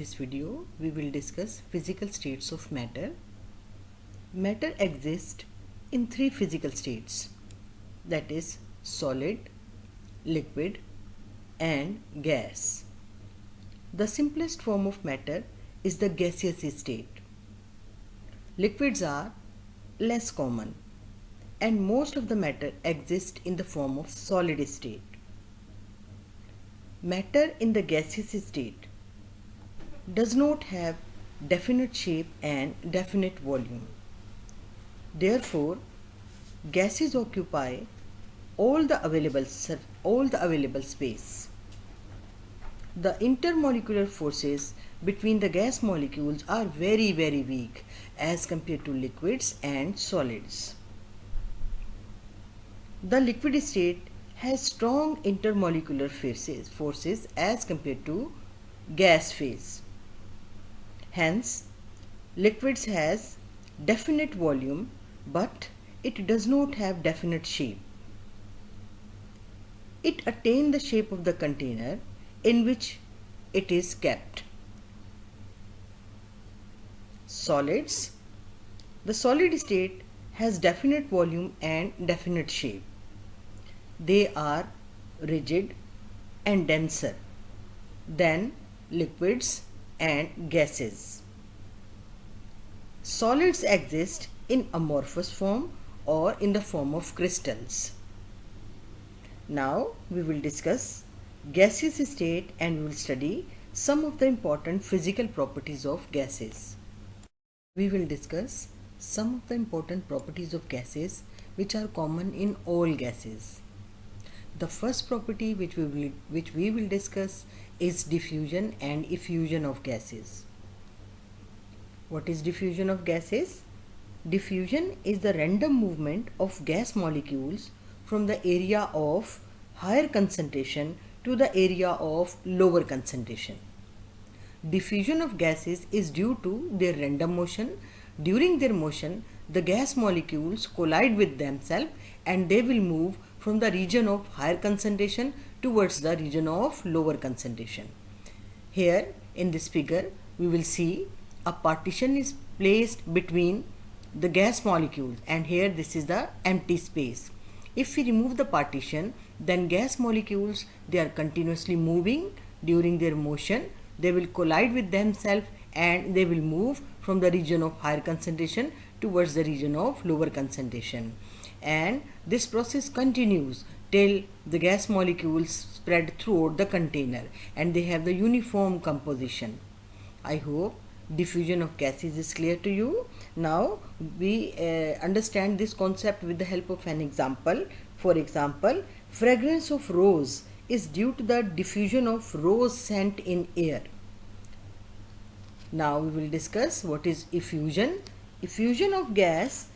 this video, we will discuss physical states of matter. Matter exists in three physical states, that is solid, liquid and gas. The simplest form of matter is the gaseous state. Liquids are less common and most of the matter exists in the form of solid state. Matter in the gaseous state does not have definite shape and definite volume. Therefore, gases occupy all the available space. The intermolecular forces between the gas molecules are very weak as compared to liquids and solids. The liquid state has strong intermolecular forces as compared to gas phase. Hence, liquids has definite volume but it does not have definite shape. It attains the shape of the container in which it is kept. Solids. The solid state has definite volume and definite shape. They are rigid and denser than liquids and gases. Solids exist in amorphous form or in the form of crystals. Now we will discuss gaseous state and we will study some of the important physical properties of gases. We will discuss some of the important properties of gases which are common in all gases. The first property which we will discuss is diffusion and effusion of gases. What is diffusion of gases? Diffusion is the random movement of gas molecules from the area of higher concentration to the area of lower concentration. Diffusion of gases is due to their random motion. During their motion, the gas molecules collide with themselves and they will move from the region of higher concentration towards the region of lower concentration. Here in this figure, we will see a partition is placed between the gas molecules and here this is the empty space. If we remove the partition, then gas molecules, they are continuously moving. During their motion, they will collide with themselves and they will move from the region of higher concentration towards the region of lower concentration. And this process continues till the gas molecules spread throughout the container and they have the uniform composition. I hope diffusion of gases is clear to you. Now we understand this concept with the help of an example. For example, fragrance of rose is due to the diffusion of rose scent in air. Now we will discuss what is effusion. Effusion of gas,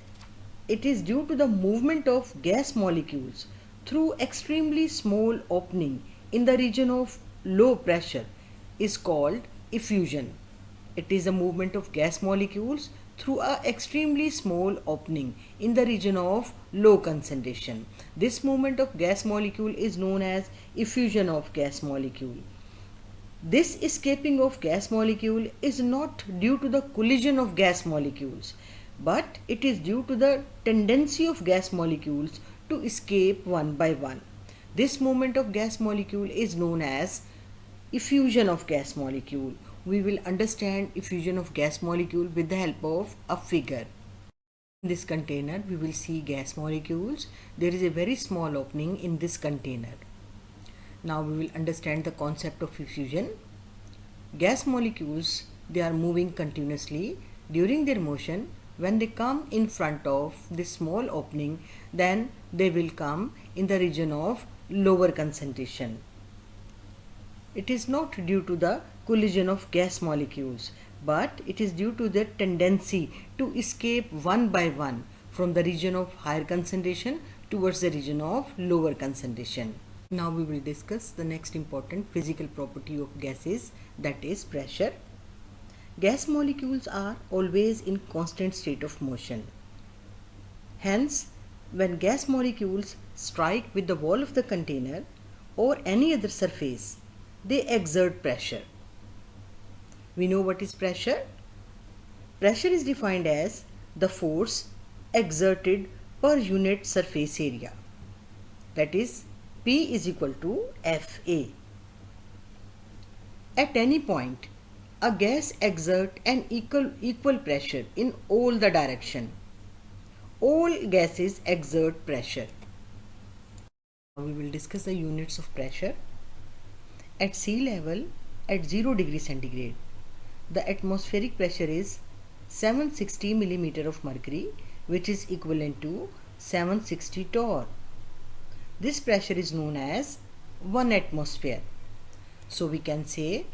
it is due to the movement of gas molecules through extremely small opening in the region of low pressure is called effusion. It is a movement of gas molecules through an extremely small opening in the region of low concentration. This movement of gas molecule is known as effusion of gas molecule. This escaping of gas molecule is not due to the collision of gas molecules, but it is due to the tendency of gas molecules to escape one by one. This movement of gas molecule is known as effusion of gas molecule. We will understand effusion of gas molecule with the help of a figure. In this container, we will see gas molecules. There is a very small opening in this container. Now we will understand the concept of effusion. Gas molecules, they are moving continuously. During their motion, when they come in front of this small opening, then they will come in the region of lower concentration. It is not due to the collision of gas molecules, but it is due to their tendency to escape one by one from the region of higher concentration towards the region of lower concentration. Now we will discuss the next important physical property of gases, that is pressure. Gas molecules are always in constant state of motion. Hence, when gas molecules strike with the wall of the container or any other surface, they exert pressure. We know what is pressure. Pressure is defined as the force exerted per unit surface area. That is, P is equal to Fa. At any point, a gas exerts an equal pressure in all the direction. All gases exert pressure. We will discuss the units of pressure. At sea level, at 0 degree centigrade, the atmospheric pressure is 760 millimeter of mercury, which is equivalent to 760 torr. This pressure is known as 1 atmosphere. So we can say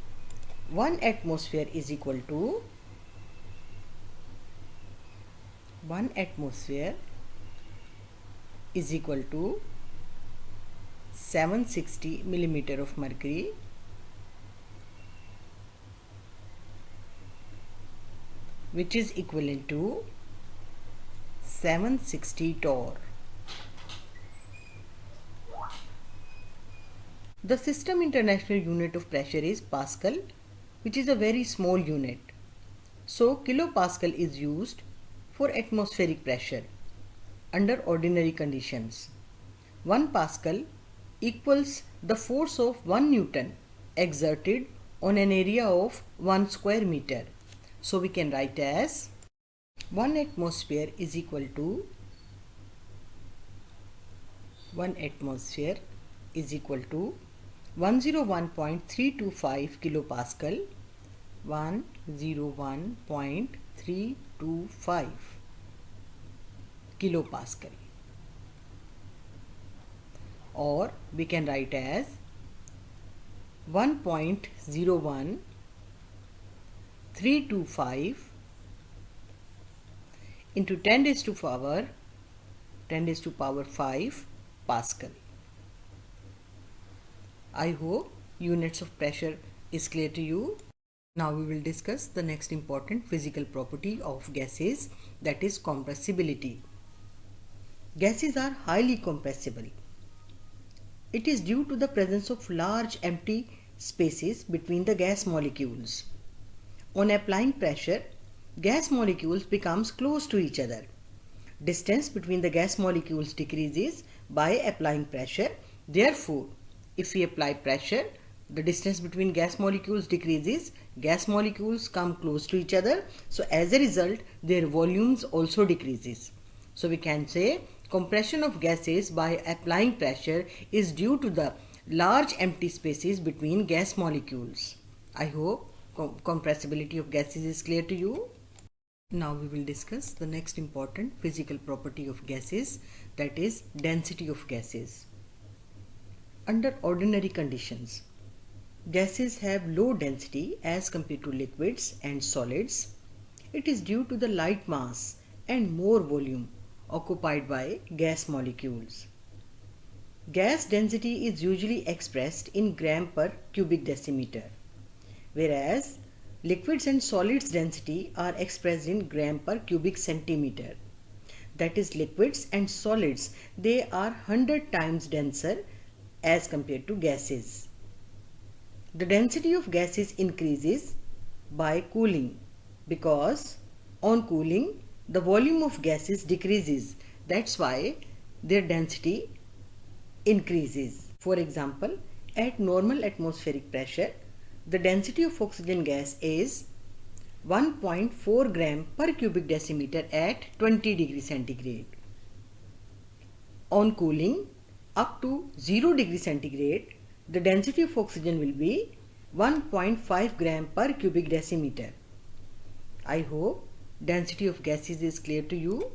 1 atmosphere is equal to 760 millimeter of mercury, which is equivalent to 760 torr. The system international unit of pressure is Pascal, which is a very small unit. So kilopascal is used for atmospheric pressure under ordinary conditions. 1 Pascal equals the force of 1 Newton exerted on an area of 1 square meter. So we can write as 1 atmosphere is equal to 101.325 kilopascal, 101.325 kilopascal, or we can write as 1.01325 into 10 raised to power 5 Pascal. I hope units of pressure is clear to you. Now we will discuss the next important physical property of gases, that is compressibility. Gases are highly compressible. It is due to the presence of large empty spaces between the gas molecules. On applying pressure, gas molecules becomes close to each other. Distance between the gas molecules decreases by applying pressure. Therefore, if we apply pressure, the distance between gas molecules decreases, gas molecules come close to each other. So as a result, their volumes also decreases. So we can say compression of gases by applying pressure is due to the large empty spaces between gas molecules. I hope compressibility of gases is clear to you. Now we will discuss the next important physical property of gases, that is density of gases. Under ordinary conditions, gases have low density as compared to liquids and solids. It is due to the light mass and more volume occupied by gas molecules. Gas density is usually expressed in gram per cubic decimeter, whereas liquids and solids density are expressed in gram per cubic centimeter. That is, liquids and solids, they are 100 times denser as compared to gases. The density of gases increases by cooling, because on cooling the volume of gases decreases. That's why their density increases. For example, at normal atmospheric pressure, the density of oxygen gas is 1.4 gram per cubic decimeter at 20 degrees centigrade. On cooling, up to 0 degree centigrade, the density of oxygen will be 1.5 gram per cubic decimeter. I hope density of gases is clear to you.